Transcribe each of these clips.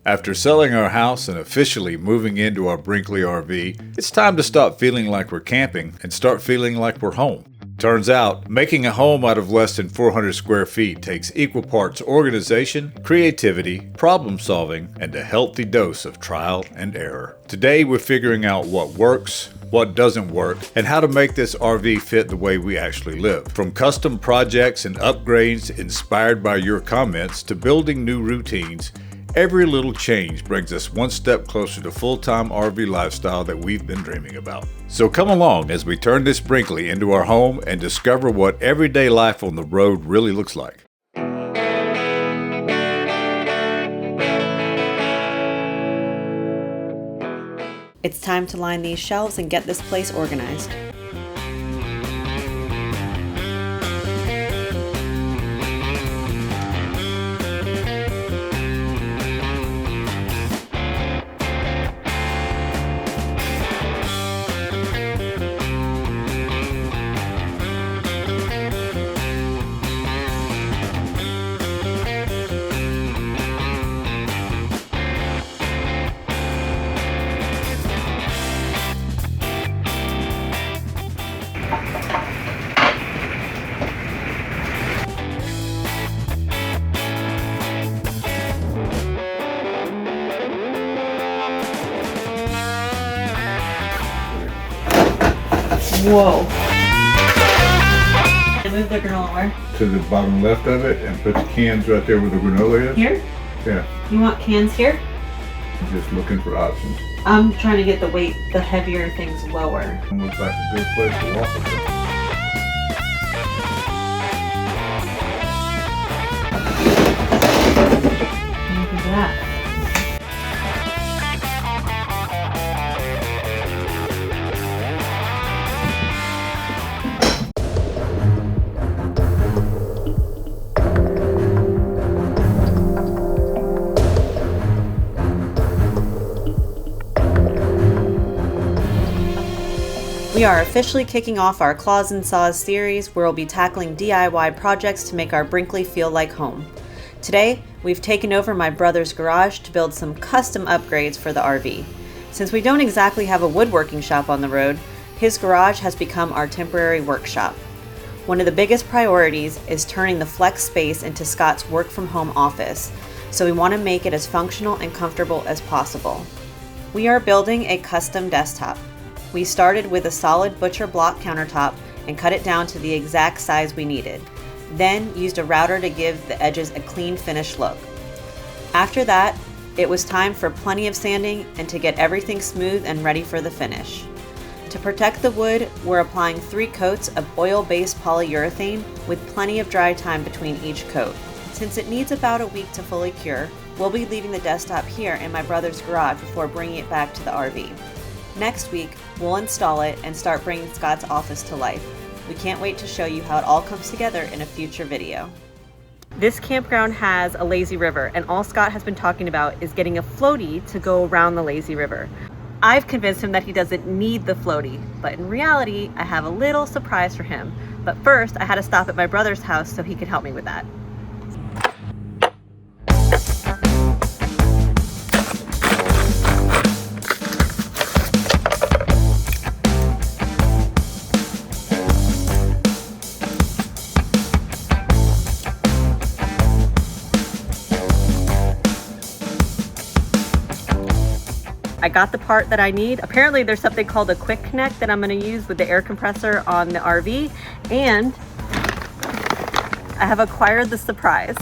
After selling our house and officially moving into our Brinkley RV, it's time to stop feeling like we're camping and start feeling like we're home. Turns out, making a home out of less than 400 square feet takes equal parts organization, creativity, problem solving, and a healthy dose of trial and error. Today we're figuring out what works, what doesn't work, and how to make this RV fit the way we actually live. From custom projects and upgrades inspired by your comments to building new routines, every little change brings us one step closer to full-time RV lifestyle that we've been dreaming about. So come along as we turn this Brinkley into our home and discover what everyday life on the road really looks like. It's time to line these shelves and get this place organized. Whoa. Move the granola where? To the bottom left of it and put the cans right there where the granola is. Here? Yeah. You want cans here? I'm just looking for options. I'm trying to get the weight, the heavier things lower. It looks like a good place to walk with it. Look at that. We are officially kicking off our Claws and Saws series, where we'll be tackling DIY projects to make our Brinkley feel like home. Today, we've taken over my brother's garage to build some custom upgrades for the RV. Since we don't exactly have a woodworking shop on the road, his garage has become our temporary workshop. One of the biggest priorities is turning the flex space into Scott's work-from-home office, so we want to make it as functional and comfortable as possible. We are building a custom desktop. We started with a solid butcher block countertop and cut it down to the exact size we needed, then used a router to give the edges a clean finish look. After that, it was time for plenty of sanding and to get everything smooth and ready for the finish. To protect the wood, we're applying 3 coats of oil-based polyurethane with plenty of dry time between each coat. Since it needs about a week to fully cure, we'll be leaving the desktop here in my brother's garage before bringing it back to the RV. Next week, we'll install it and start bringing Scott's office to life. We can't wait to show you how it all comes together in a future video. This campground has a lazy river, and all Scott has been talking about is getting a floaty to go around the lazy river. I've convinced him that he doesn't need the floaty, but in reality, I have a little surprise for him. But first, I had to stop at my brother's house so he could help me with that. I got the part that I need. Apparently there's something called a quick connect that I'm going to use with the air compressor on the RV, and I have acquired the surprise.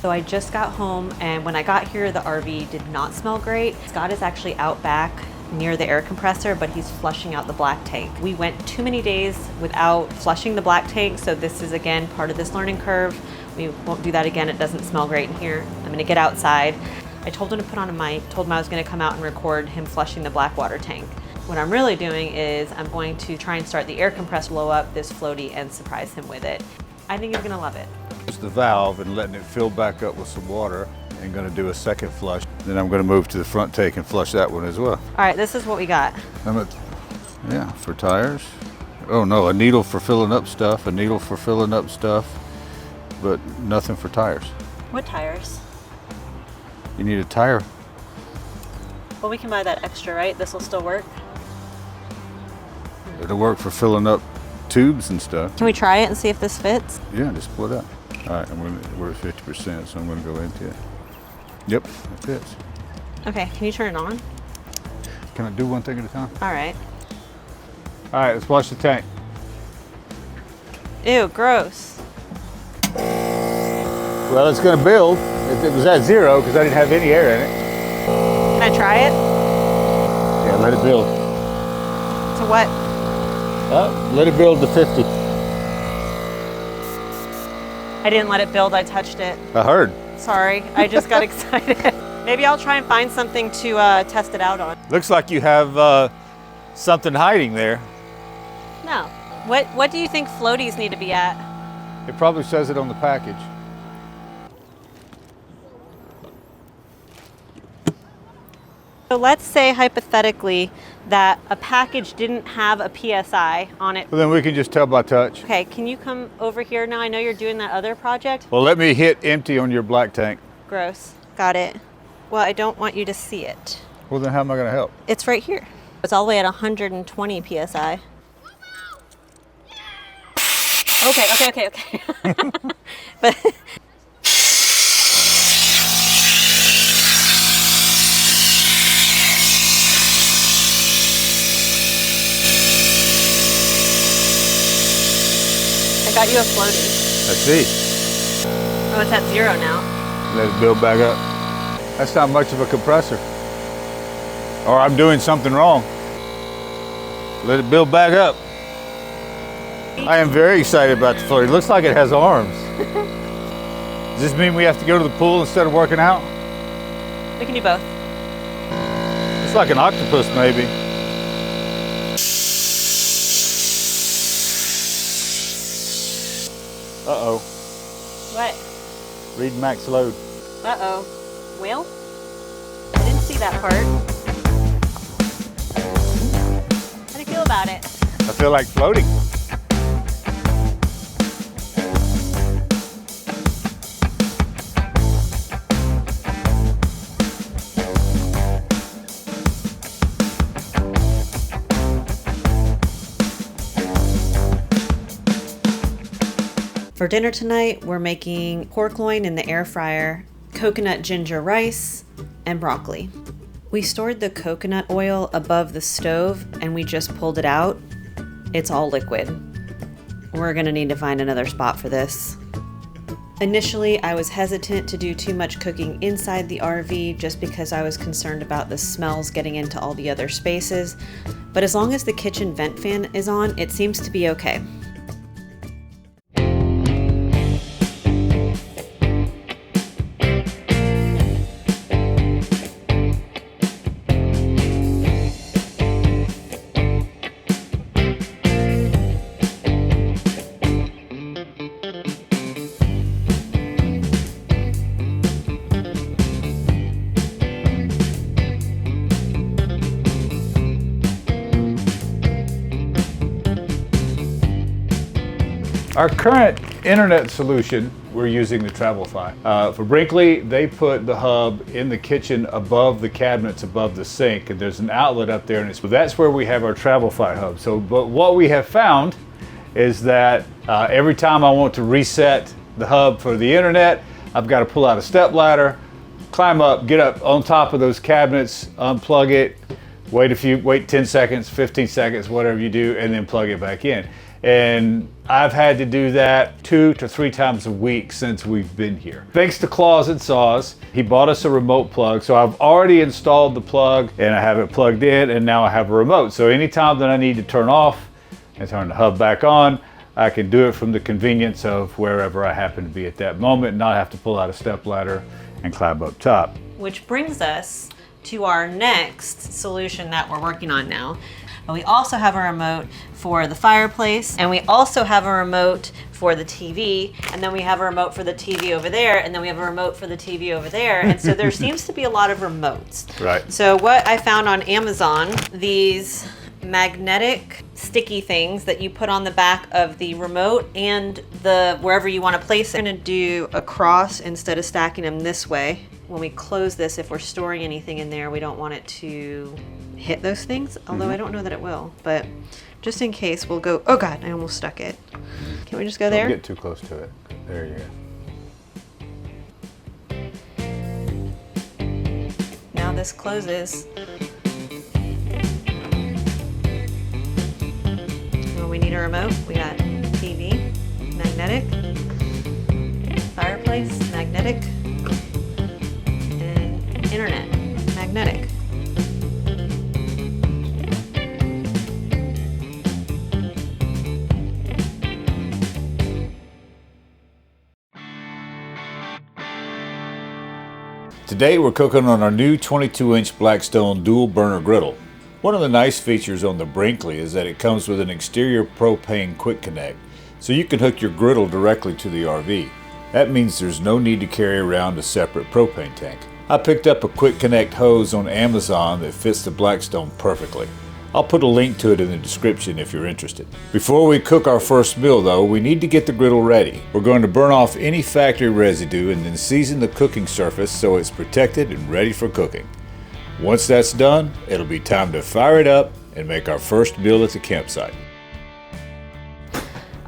So I just got home, and when I got here, the RV did not smell great. Scott is actually out back near the air compressor, but he's flushing out the black tank. We went too many days without flushing the black tank, so this is again part of this learning curve. We won't do that again. It doesn't smell great in here. I'm gonna get outside. I told him to put on a mic, told him I was gonna come out and record him flushing the black water tank. What I'm really doing is I'm going to try and start the air compressor, blow up this floaty, and surprise him with it. I think he's gonna love it. It's the valve and letting it fill back up with some water, and gonna do a second flush. Then I'm gonna move to the front tank and flush that one as well. All right, this is what we got. Yeah, for tires. Oh no, a needle for filling up stuff, a needle for filling up stuff, but nothing for tires. What tires? You need a tire. Well, we can buy that extra, right? This will still work. It'll work for filling up tubes and stuff. Can we try it and see if this fits? Yeah, just pull it out. All right, we're at 50%, so I'm gonna go into it. Yep, it fits. Okay, can you turn it on? Can I do one thing at a time? All right. All right, let's watch the tank. Ew, gross. Well, it's gonna build. It was at 0 because I didn't have any air in it. Can I try it? Yeah, let it build. To what? Let it build to 50. I didn't let it build, I touched it. I heard. Sorry, I just got excited. Maybe I'll try and find something to test it out on. Looks like you have something hiding there. No. What do you think floaties need to be at? It probably says it on the package. So let's say hypothetically that a package didn't have a PSI on it. Well, then we can just tell by touch. Okay, can you come over here now? I know you're doing that other project. Well, let me hit empty on your black tank. Gross. Got it. Well, I don't want you to see it. Well, then how am I going to help? It's right here. It's all the way at 120 PSI. Okay. But I got you a floaty. I see. Oh, it's at 0 now. Let it build back up. That's not much of a compressor. Or I'm doing something wrong. Let it build back up. I am very excited about the floaty. It looks like it has arms. Does this mean we have to go to the pool instead of working out? We can do both. It's like an octopus, maybe. Uh-oh. What? Read max load. Uh-oh. Well, I didn't see that part. How do you feel about it? I feel like floating. For dinner tonight, we're making pork loin in the air fryer, coconut ginger rice, and broccoli. We stored the coconut oil above the stove and we just pulled it out. It's all liquid. We're gonna need to find another spot for this. Initially, I was hesitant to do too much cooking inside the RV just because I was concerned about the smells getting into all the other spaces, but as long as the kitchen vent fan is on, it seems to be okay. Our current internet solution, we're using the Travelfi. For Brinkley, they put the hub in the kitchen above the cabinets, above the sink, and there's an outlet up there, and that's where we have our Travelfi hub. But what we have found is that every time I want to reset the hub for the internet, I've got to pull out a step ladder, climb up, get up on top of those cabinets, unplug it, wait 10 seconds, 15 seconds, whatever you do, and then plug it back in. And I've had to do that 2 to 3 times a week since we've been here. Thanks to Claws and Saws, he bought us a remote plug. So I've already installed the plug and I have it plugged in, and now I have a remote. So anytime that I need to turn off and turn the hub back on, I can do it from the convenience of wherever I happen to be at that moment and not have to pull out a step ladder and climb up top. Which brings us to our next solution that we're working on now. But we also have a remote for the fireplace, and we also have a remote for the TV, and then we have a remote for the TV over there, and then we have a remote for the TV over there, and so there seems to be a lot of remotes. Right. So what I found on Amazon, these magnetic sticky things that you put on the back of the remote and the wherever you want to place it. I'm going to do a cross instead of stacking them this way. When we close this, if we're storing anything in there, we don't want it to hit those things, although I don't know that it will, but just in case, we'll go, oh God, I almost stuck it. Can we just go there? Don't get too close to it. There you go. Now this closes. When we need a remote, we got TV, magnetic, fireplace, magnetic, and internet, magnetic. Today we're cooking on our new 22-inch Blackstone dual burner griddle. One of the nice features on the Brinkley is that it comes with an exterior propane quick connect, so you can hook your griddle directly to the RV. That means there's no need to carry around a separate propane tank. I picked up a quick connect hose on Amazon that fits the Blackstone perfectly. I'll put a link to it in the description if you're interested. Before we cook our first meal though, we need to get the griddle ready. We're going to burn off any factory residue and then season the cooking surface so it's protected and ready for cooking. Once that's done, it'll be time to fire it up and make our first meal at the campsite.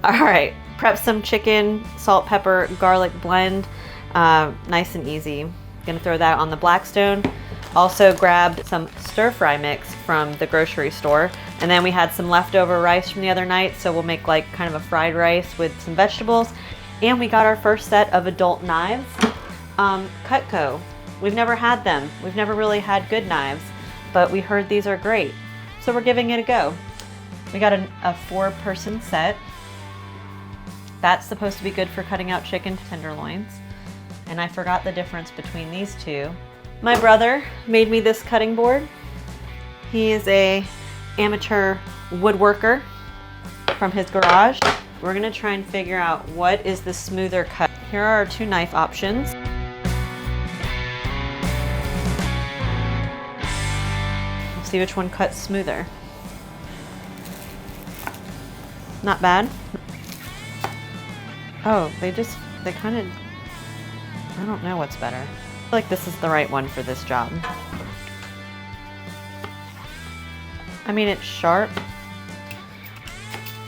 All right, prep some chicken, salt, pepper, garlic blend, nice and easy. Gonna throw that on the Blackstone. Also grabbed some stir fry mix from the grocery store, and then we had some leftover rice from the other night, so we'll make like kind of a fried rice with some vegetables. And we got our first set of adult knives, Cutco. We've never had them. We've never really had good knives, but we heard these are great, so we're giving it a go. We got a 4-person set. That's supposed to be good for cutting out chicken tenderloins, and I forgot the difference between these two. My brother made me this cutting board. He is a amateur woodworker from his garage. We're gonna try and figure out what is the smoother cut. Here are our 2 knife options. Let's see which one cuts smoother. Not bad. Oh, they kind of, I don't know what's better. I feel like this is the right one for this job. I mean, it's sharp.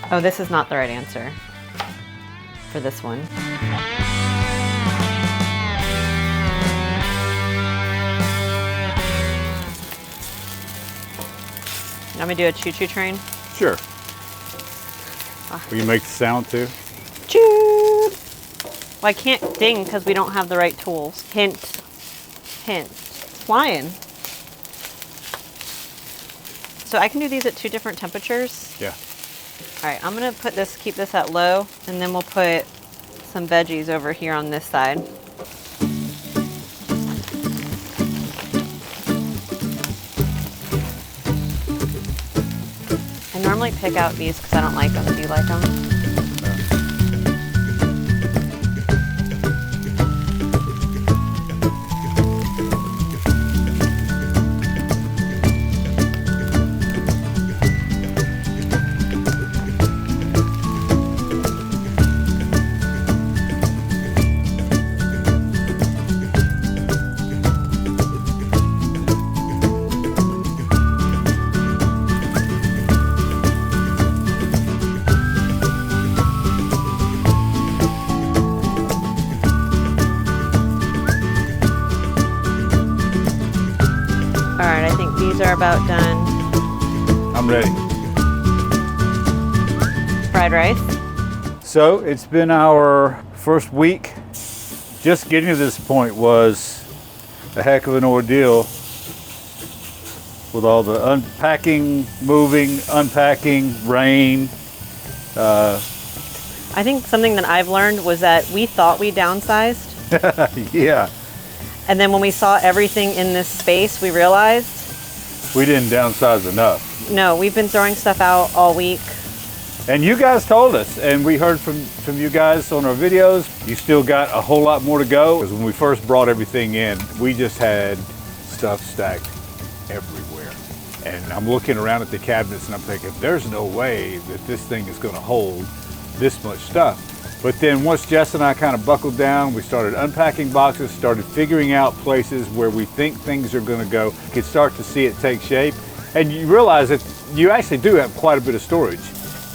Oh, this is not the right answer for this one. You want me to do a choo-choo train? Sure. Will you make the sound too? Choo! Well, I can't ding because we don't have the right tools. Hint. Hint. It's flying. So I can do these at 2 different temperatures? Yeah. All right, I'm gonna keep this at low, and then we'll put some veggies over here on this side. I normally pick out these because I don't like them. Do you like them? These are about done. I'm ready. Fried rice. So it's been our first week. Just getting to this point was a heck of an ordeal with all the unpacking, moving, unpacking, rain. I think something that I've learned was that we thought we downsized. Yeah. And then when we saw everything in this space, we realized we didn't downsize enough. No, we've been throwing stuff out all week. And you guys told us, and we heard from you guys on our videos, you still got a whole lot more to go. Because when we first brought everything in, we just had stuff stacked everywhere. And I'm looking around at the cabinets and I'm thinking, there's no way that this thing is going to hold this much stuff. But then once Jess and I kind of buckled down, we started unpacking boxes, started figuring out places where we think things are going to go. You could start to see it take shape. And you realize that you actually do have quite a bit of storage.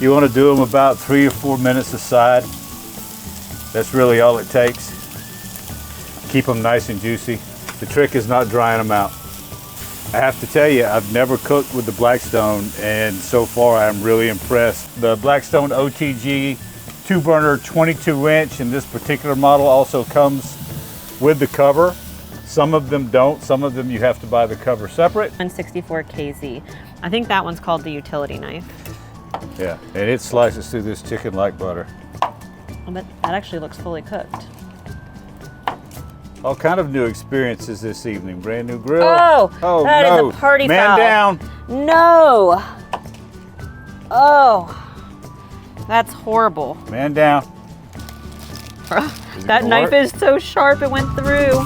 You want to do them about 3 or 4 minutes aside. That's really all it takes. Keep them nice and juicy. The trick is not drying them out. I have to tell you, I've never cooked with the Blackstone, and so far I'm really impressed. The Blackstone OTG 2-burner 22-inch in this particular model also comes with the cover. Some of them don't. Some of them you have to buy the cover separate. 164 KZ. I think that one's called the utility knife. Yeah, and it slices through this chicken like butter. But that actually looks fully cooked. All kind of new experiences this evening. Brand new grill. Oh, that no. is a party Man foul. down. No. Oh, that's horrible. Man down. That knife is so sharp it went through.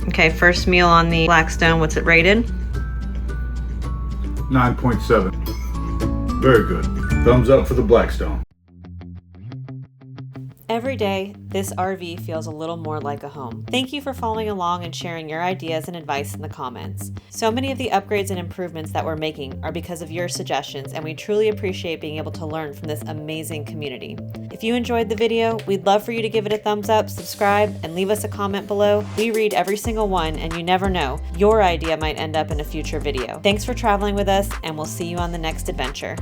Okay, first meal on the Blackstone. What's it rated? 9.7. Very good. Thumbs up for the Blackstone. Every day, this RV feels a little more like a home. Thank you for following along and sharing your ideas and advice in the comments. So many of the upgrades and improvements that we're making are because of your suggestions, and we truly appreciate being able to learn from this amazing community. If you enjoyed the video, we'd love for you to give it a thumbs up, subscribe, and leave us a comment below. We read every single one, and you never know, your idea might end up in a future video. Thanks for traveling with us, and we'll see you on the next adventure.